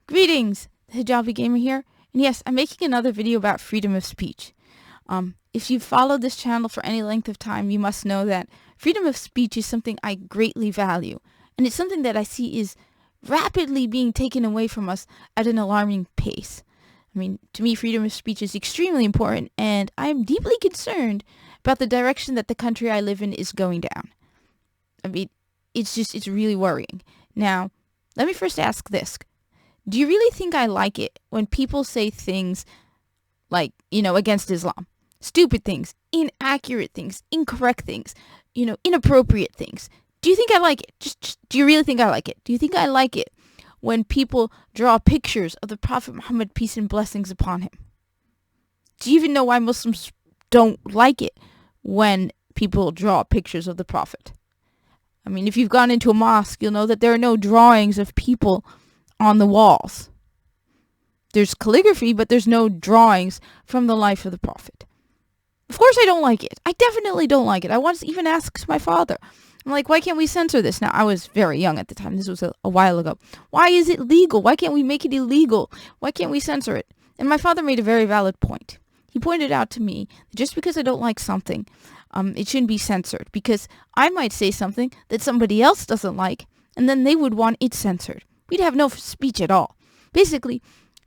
Greetings, the Hijabi Gamer here, and yes, I'm making another video about freedom of speech. If you've followed this channel for any length of time, you must know that freedom of speech is something I greatly value, and it's something that I see is rapidly being taken away from us at an alarming pace. I mean, to me, freedom of speech is extremely important, and I am deeply concerned about the direction that the country I live in is going down. I mean, it's really worrying. Now, let me first ask this. Do you really think I like it when people say things like, against Islam? Stupid things, inaccurate things, incorrect things, inappropriate things. Do you think I like it? Just do you really think I like it? Do you think I like it when people draw pictures of the Prophet Muhammad, peace and blessings upon him? Do you even know why Muslims don't like it when people draw pictures of the Prophet? I mean, if you've gone into a mosque, you'll know that there are no drawings of people on the walls. There's calligraphy, but there's no drawings from the life of the Prophet. Of course I don't like it. I definitely don't like it. I once even asked my father, I'm like, why can't we censor this? Now, I was very young at the time. This was a while ago. Why is it legal? Why can't we make it illegal? Why can't we censor it? And my father made a very valid point. He pointed out to me that just because I don't like something, it shouldn't be censored, because I might say something that somebody else doesn't like, and then they would want it censored. We'd have no speech at all. Basically,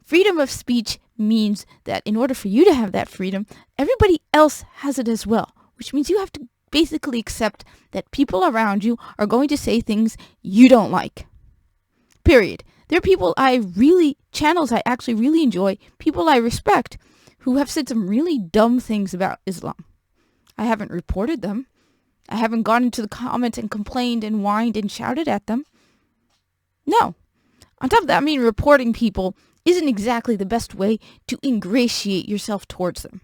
freedom of speech means that in order for you to have that freedom, everybody else has it as well, which means you have to basically accept that people around you are going to say things you don't like. Period. There are people channels I actually really enjoy, people I respect, who have said some really dumb things about Islam. I haven't reported them. I haven't gone into the comments and complained and whined and shouted at them. No. On top of that, reporting people isn't exactly the best way to ingratiate yourself towards them.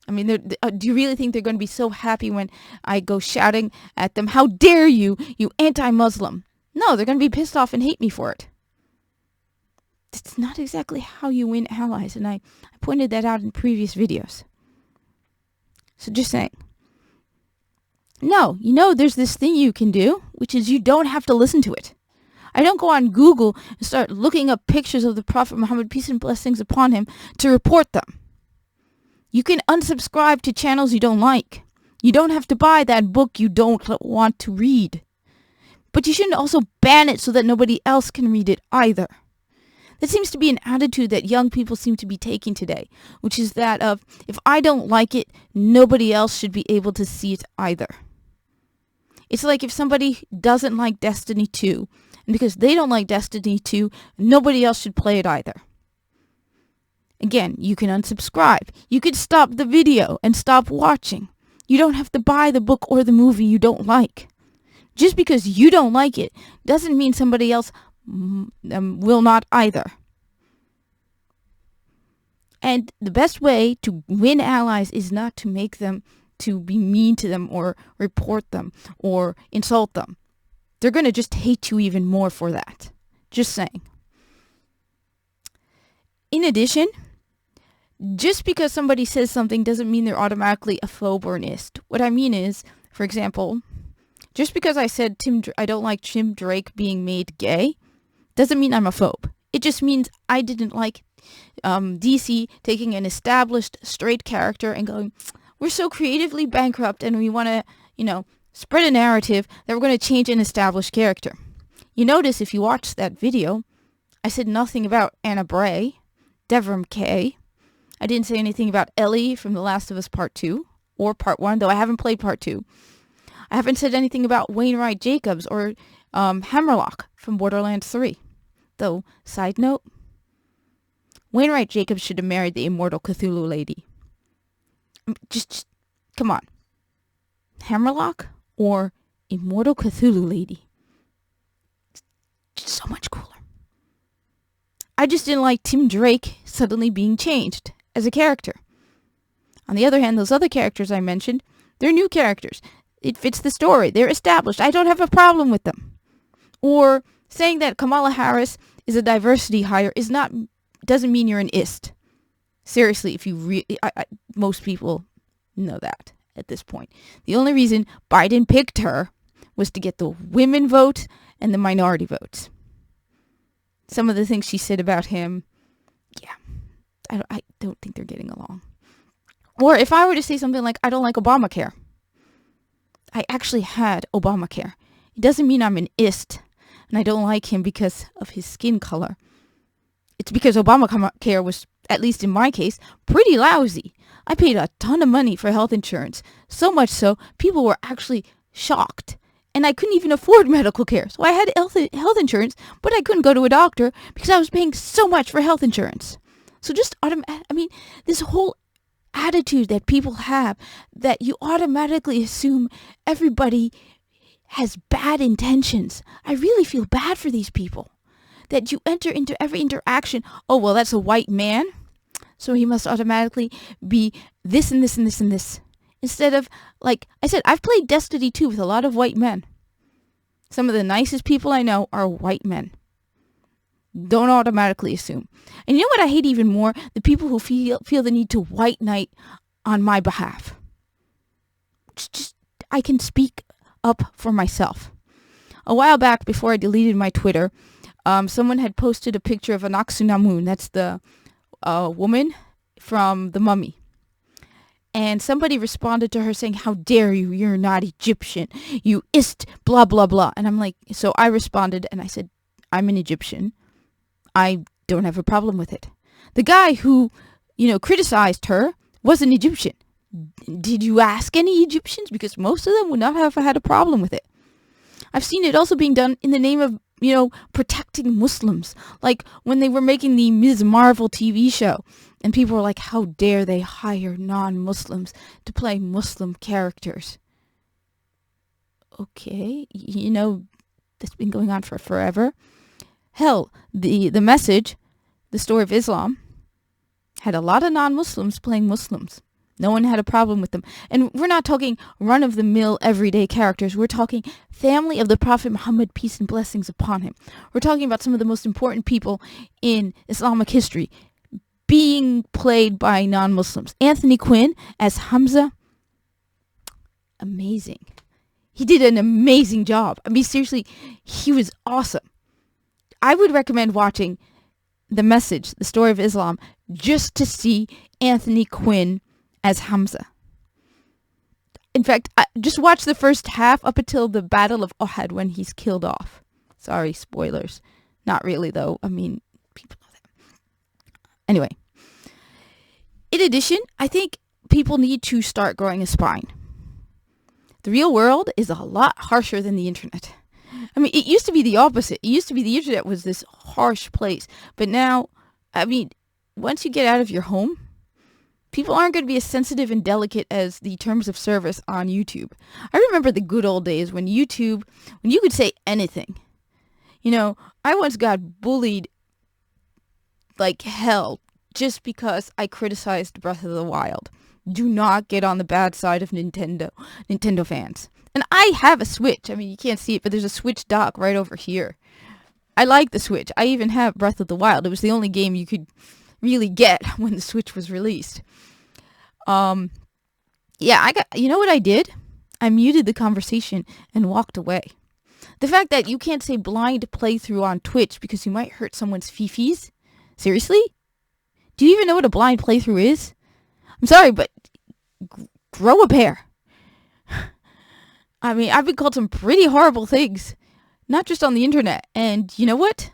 Do you really think they're going to be so happy when I go shouting at them, how dare you, you anti-Muslim? No, they're going to be pissed off and hate me for it. It's not exactly how you win allies, and I pointed that out in previous videos. So just saying. No, there's this thing you can do, which is you don't have to listen to it. I don't go on Google and start looking up pictures of the Prophet Muhammad, peace and blessings upon him, to report them. You can unsubscribe to channels you don't like. You don't have to buy that book you don't want to read. But you shouldn't also ban it so that nobody else can read it either. That seems to be an attitude that young people seem to be taking today, which is that of, if I don't like it, nobody else should be able to see it either. It's like if somebody doesn't like Destiny 2, and because they don't like Destiny 2, nobody else should play it either. Again, you can unsubscribe. You can stop the video and stop watching. You don't have to buy the book or the movie you don't like. Just because you don't like it doesn't mean somebody else will not either. And the best way to win allies is not to make them to be mean to them or report them or insult them. They're going to just hate you even more for that. Just saying. In addition, just because somebody says something doesn't mean they're automatically a phobe or an ist. What I mean is, for example, just because I said I don't like Tim Drake being made gay, doesn't mean I'm a phobe. It just means I didn't like DC taking an established straight character and going, we're so creatively bankrupt and we want to, spread a narrative that we're going to change an established character. You notice if you watch that video, I said nothing about Anna Bray, Devram Kay. I didn't say anything about Ellie from The Last of Us Part 2 or Part 1, though I haven't played Part 2. I haven't said anything about Wainwright Jacobs or Hammerlock from Borderlands 3. Though, side note, Wainwright Jacobs should have married the immortal Cthulhu lady. Just come on. Hammerlock or immortal Cthulhu lady? Just so much cooler. I just didn't like Tim Drake suddenly being changed as a character. On the other hand, those other characters I mentioned, they're new characters. It fits the story. They're established. I don't have a problem with them. Or saying that Kamala Harris is a diversity hire doesn't mean you're an ist. Seriously, if you most people know that at this point. The only reason Biden picked her was to get the women vote and the minority votes. some of the things she said about him, yeah, I don't think they're getting along. Or if I were to say something like, I don't like Obamacare. I actually had Obamacare. It doesn't mean I'm an ist and I don't like him because of his skin color. It's because Obamacare was, at least in my case, pretty lousy. I paid a ton of money for health insurance. So much so, people were actually shocked. And I couldn't even afford medical care. So I had health insurance, but I couldn't go to a doctor because I was paying so much for health insurance. So just this whole attitude that people have, that you automatically assume everybody has bad intentions. I really feel bad for these people. That you enter into every interaction, oh, well, that's a white man, so he must automatically be this and this and this and this. Instead of, like I said, I've played Destiny 2 with a lot of white men. Some of the nicest people I know are white men. Don't automatically assume. And you know what I hate even more? The people who feel the need to white knight on my behalf. Just I can speak up for myself. A while back, before I deleted my Twitter, someone had posted a picture of Anaxunamun. That's the woman from The Mummy. And somebody responded to her saying, how dare you, you're not Egyptian, you ist, blah, blah, blah. And I'm like, so I responded and I said, I'm an Egyptian. I don't have a problem with it. The guy who, criticized her was an Egyptian. Did you ask any Egyptians? Because most of them would not have had a problem with it. I've seen it also being done in the name of, protecting Muslims. Like when they were making the Ms. Marvel TV show. And people were like, how dare they hire non-Muslims to play Muslim characters? Okay, that's been going on for forever. Hell, the Message, the story of Islam, had a lot of non-Muslims playing Muslims. No one had a problem with them. And we're not talking run-of-the-mill everyday characters. We're talking family of the Prophet Muhammad, peace and blessings upon him. We're talking about some of the most important people in Islamic history being played by non-Muslims. Anthony Quinn as Hamza, amazing. He did an amazing job. I mean, seriously, he was awesome. I would recommend watching The Message, the story of Islam, just to see Anthony Quinn as Hamza. In fact, just watch the first half up until the Battle of Uhud when he's killed off. Sorry, spoilers. Not really, though. I mean, people know that. Anyway. In addition, I think people need to start growing a spine. The real world is a lot harsher than the internet. I mean, it used to be the opposite. It used to be the internet was this harsh place. But now, once you get out of your home, people aren't going to be as sensitive and delicate as the terms of service on YouTube. I remember the good old days when you could say anything. I once got bullied like hell just because I criticized Breath of the Wild. Do not get on the bad side of Nintendo fans. And I have a Switch. I mean, you can't see it, but there's a Switch dock right over here. I like the Switch. I even have Breath of the Wild. It was the only game you could really get when the Switch was released. You know what I did? I muted the conversation and walked away. The fact that you can't say blind playthrough on Twitch because you might hurt someone's fifis? Seriously? Do you even know what a blind playthrough is? I'm sorry, but grow a pair. I mean, I've been called some pretty horrible things, not just on the internet. And you know what?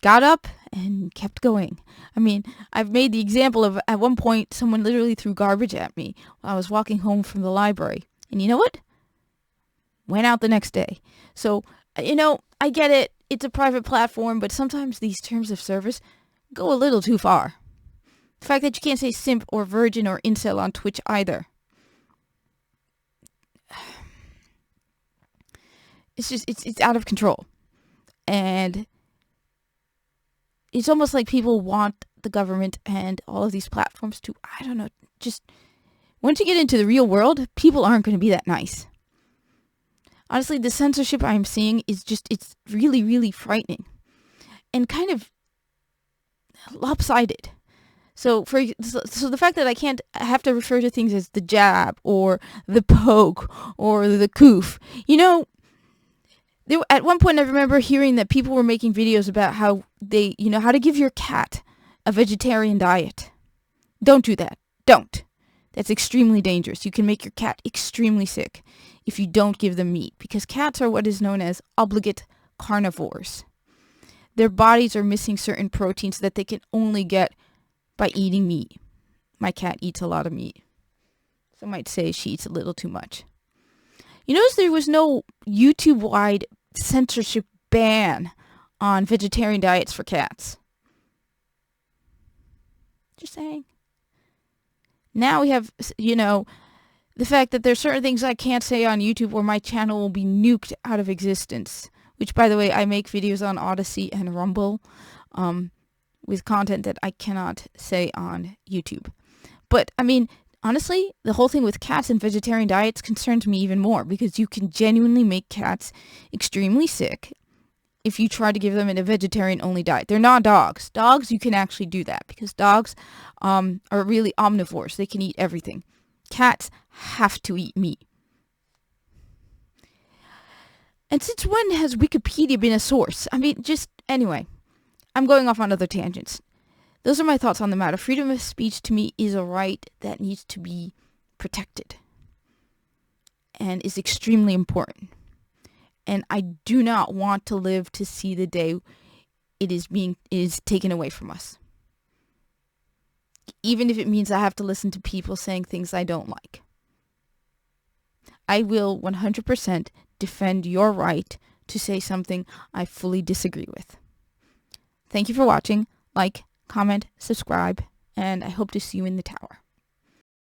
Got up and kept going. I mean, I've made the example of at one point someone literally threw garbage at me while I was walking home from the library. And you know what? Went out the next day. So, I get it. It's a private platform, but sometimes these terms of service go a little too far. The fact that you can't say simp or virgin or incel on Twitch either. It's out of control. And it's almost like people want the government and all of these platforms to, just once you get into the real world, people aren't going to be that nice. Honestly, the censorship I'm seeing is it's really, really frightening and kind of lopsided. So the fact that I have to refer to things as the jab or the poke or the coof, At one point I remember hearing that people were making videos about how how to give your cat a vegetarian diet. Don't do that. Don't. That's extremely dangerous. You can make your cat extremely sick if you don't give them meat, because cats are what is known as obligate carnivores. Their bodies are missing certain proteins that they can only get by eating meat. My cat eats a lot of meat. Some might say she eats a little too much. You notice there was no YouTube-wide censorship ban on vegetarian diets for cats. Just saying. Now we have, the fact that there's certain things I can't say on YouTube or my channel will be nuked out of existence. Which, by the way, I make videos on Odysee and Rumble with content that I cannot say on YouTube. But, honestly, the whole thing with cats and vegetarian diets concerns me even more, because you can genuinely make cats extremely sick if you try to give them a vegetarian-only diet. They're not dogs. Dogs, you can actually do that, because dogs are really omnivores. They can eat everything. Cats have to eat meat. And since when has Wikipedia been a source? Anyway, I'm going off on other tangents. Those are my thoughts on the matter. Freedom of speech to me is a right that needs to be protected and is extremely important. And I do not want to live to see the day it is taken away from us. Even if it means I have to listen to people saying things I don't like. I will 100% defend your right to say something I fully disagree with. Thank you for watching. Like, comment, subscribe, and I hope to see you in the tower.